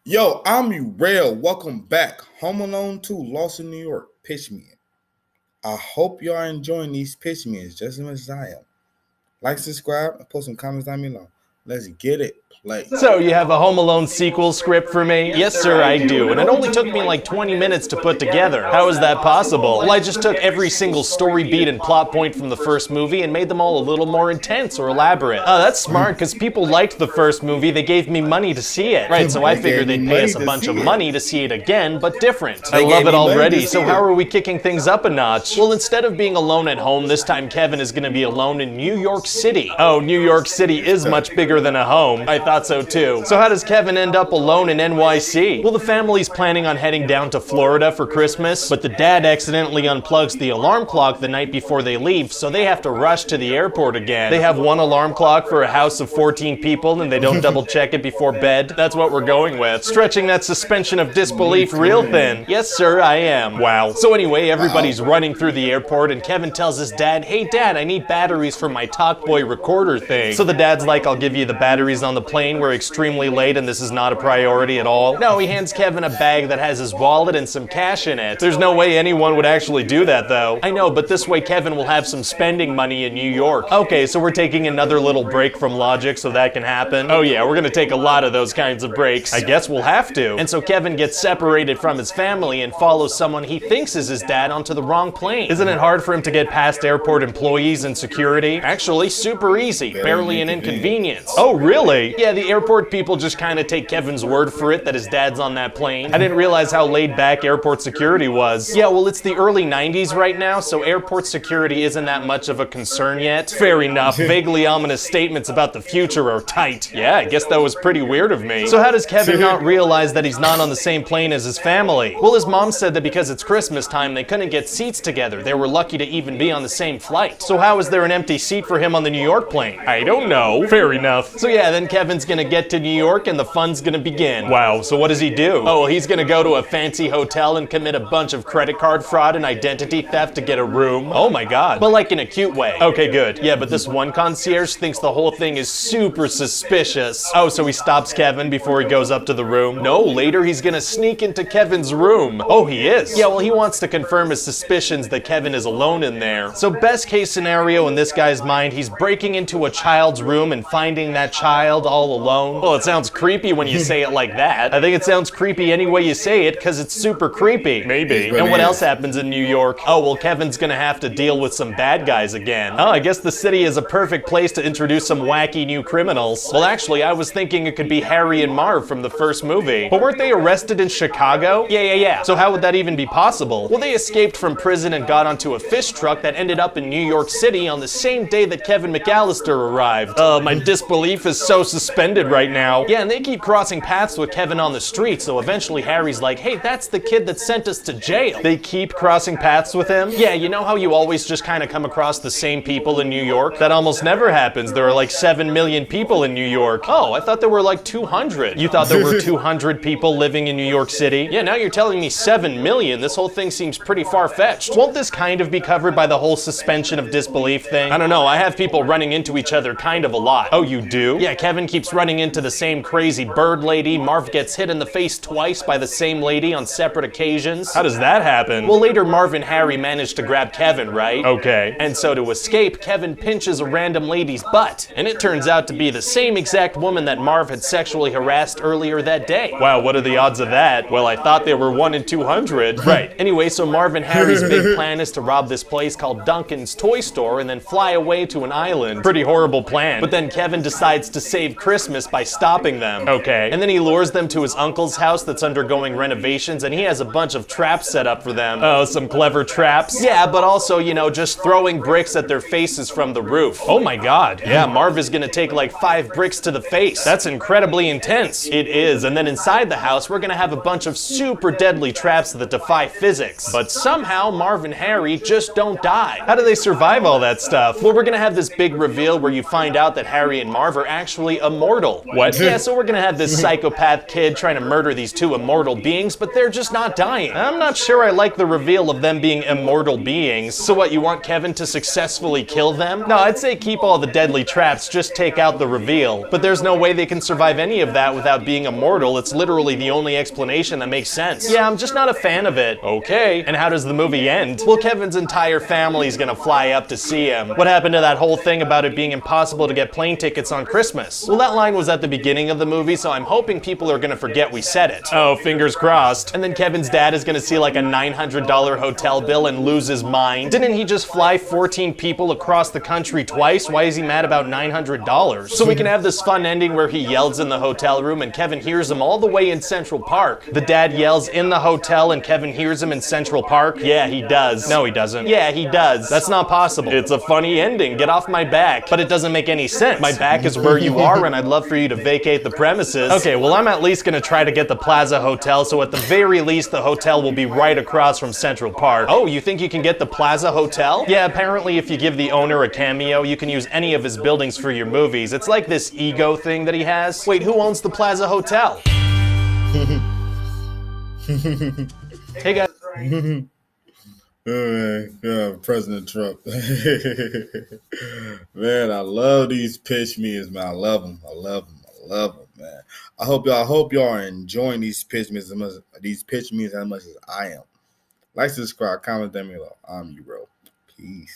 Yo, I'm Uriel. Welcome back. Home Alone 2, Lost in New York. Pitch me in. I hope you are enjoying these pitch me just as much as I am. Like, subscribe, and post some comments down below. Let's get it. Play. So you have a Home Alone sequel script for me? Yes, sir, I do. And it only took me like 20 minutes to put together. How is that possible? Well, I just took every single story beat and plot point from the first movie and made them all a little more intense or elaborate. That's smart, because people liked the first movie. They gave me money to see it. Right, so I figured they'd pay us a bunch of money to see it again, but different. I love it already, so how are we kicking things up a notch? Well, instead of being alone at home, this time Kevin is gonna be alone in New York City. Oh, New York City is much bigger than a home. I thought so too. So how does Kevin end up alone in NYC? Well, the family's planning on heading down to Florida for Christmas, but the dad accidentally unplugs the alarm clock the night before they leave, so they have to rush to the airport again. They have one alarm clock for a house of 14 people, and they don't double check it before bed. That's what we're going with. Stretching that suspension of disbelief real thin. Yes, sir, I am. Wow. So anyway, everybody's running through the airport, and Kevin tells his dad, "Hey dad, I need batteries for my Talkboy recorder thing." So the dad's like, "I'll give you the batteries on the plane. We're extremely late and this is not a priority at all." No, he hands Kevin a bag that has his wallet and some cash in it. There's no way anyone would actually do that though. I know, but this way Kevin will have some spending money in New York. Okay, so we're taking another little break from logic so that can happen. Oh yeah, we're gonna take a lot of those kinds of breaks. I guess we'll have to. And so Kevin gets separated from his family and follows someone he thinks is his dad onto the wrong plane. Isn't it hard for him to get past airport employees and security? Actually, super easy. Barely an inconvenience. Oh, really? Yeah, the airport people just kind of take Kevin's word for it that his dad's on that plane. I didn't realize how laid back airport security was. Yeah, well, it's the early 90s right now, so airport security isn't that much of a concern yet. Fair enough. Vaguely ominous statements about the future are tight. Yeah, I guess that was pretty weird of me. So how does Kevin not realize that he's not on the same plane as his family? Well, his mom said that because it's Christmas time, they couldn't get seats together. They were lucky to even be on the same flight. So how is there an empty seat for him on the New York plane? I don't know. Fair enough. So yeah, then Kevin's gonna get to New York and the fun's gonna begin. Wow, so what does he do? Oh, well, he's gonna go to a fancy hotel and commit a bunch of credit card fraud and identity theft to get a room. Oh my god. But like in a cute way. Okay, good. Yeah, but this one concierge thinks the whole thing is super suspicious. Oh, so he stops Kevin before he goes up to the room? No, later he's gonna sneak into Kevin's room. Oh, he is? Yeah, well, he wants to confirm his suspicions that Kevin is alone in there. So best case scenario in this guy's mind, he's breaking into a child's room and finding that child all alone. Well, it sounds creepy when you say it like that. I think it sounds creepy any way you say it because it's super creepy. Maybe. And what else happens in New York? Oh, well, Kevin's gonna have to deal with some bad guys again. Oh, I guess the city is a perfect place to introduce some wacky new criminals. Well, actually, I was thinking it could be Harry and Marv from the first movie. But weren't they arrested in Chicago? Yeah. So how would that even be possible? Well, they escaped from prison and got onto a fish truck that ended up in New York City on the same day that Kevin McAllister arrived. My disbelief is so suspended right now. Yeah, and they keep crossing paths with Kevin on the street, so eventually Harry's like, "Hey, that's the kid that sent us to jail." They keep crossing paths with him? Yeah, you know how you always just kind of come across the same people in New York? That almost never happens. There are like 7 million people in New York. Oh, I thought there were like 200. You thought there were 200 people living in New York City? Yeah, now you're telling me 7 million. This whole thing seems pretty far-fetched. Won't this kind of be covered by the whole suspension of disbelief thing? I don't know, I have people running into each other kind of a lot. Oh, you do? Yeah, Kevin keeps running into the same crazy bird lady. Marv gets hit in the face twice by the same lady on separate occasions. How does that happen? Well, later Marv and Harry manage to grab Kevin, right? Okay. And so to escape, Kevin pinches a random lady's butt. And it turns out to be the same exact woman that Marv had sexually harassed earlier that day. Wow, what are the odds of that? Well, I thought they were 1 in 200. Right. Anyway, so Marv and Harry's big plan is to rob this place called Duncan's Toy Store and then fly away to an island. Pretty horrible plan. But then Kevin decides to save Christmas by stopping them. Okay. And then he lures them to his uncle's house that's undergoing renovations, and he has a bunch of traps set up for them. Oh, some clever traps? Yeah, but also, you know, just throwing bricks at their faces from the roof. Oh my god. Yeah, Marv is gonna take like 5 bricks to the face. That's incredibly intense. It is. And then inside the house, we're gonna have a bunch of super deadly traps that defy physics. But somehow, Marv and Harry just don't die. How do they survive all that stuff? Well, we're gonna have this big reveal where you find out that Harry and Marv Marv are actually immortal. What? Yeah, so we're gonna have this psychopath kid trying to murder these two immortal beings, but they're just not dying. I'm not sure I like the reveal of them being immortal beings. So what, you want Kevin to successfully kill them? No, I'd say keep all the deadly traps, just take out the reveal. But there's no way they can survive any of that without being immortal. It's literally the only explanation that makes sense. Yeah, I'm just not a fan of it. Okay, and how does the movie end? Well, Kevin's entire family's gonna fly up to see him. What happened to that whole thing about it being impossible to get plane tickets on Christmas? Well, that line was at the beginning of the movie, so I'm hoping people are gonna forget we said it. Oh, fingers crossed. And then Kevin's dad is gonna see like a $900 hotel bill and lose his mind. Didn't he just fly 14 people across the country twice? Why is he mad about $900? So we can have this fun ending where he yells in the hotel room and Kevin hears him all the way in Central Park. The dad yells in the hotel and Kevin hears him in Central Park. Yeah, he does. No, he doesn't. Yeah, he does. That's not possible. It's a funny ending. Get off my back. But it doesn't make any sense. My back is where you are and I'd love for you to vacate the premises. Okay, well, I'm at least gonna try to get the Plaza Hotel, so at the very least the hotel will be right across from Central Park. Oh, you think you can get the Plaza Hotel? Yeah, apparently if you give the owner a cameo, you can use any of his buildings for your movies. It's like this ego thing that he has. Wait, who owns the Plaza Hotel? Hey guys. President Trump. Man, I love these pitch meetings, man. I love them. I love them. I love them, man. I hope y'all are enjoying these pitch meetings as much as I am. Like, subscribe, comment down below. I'm Uriel. Peace.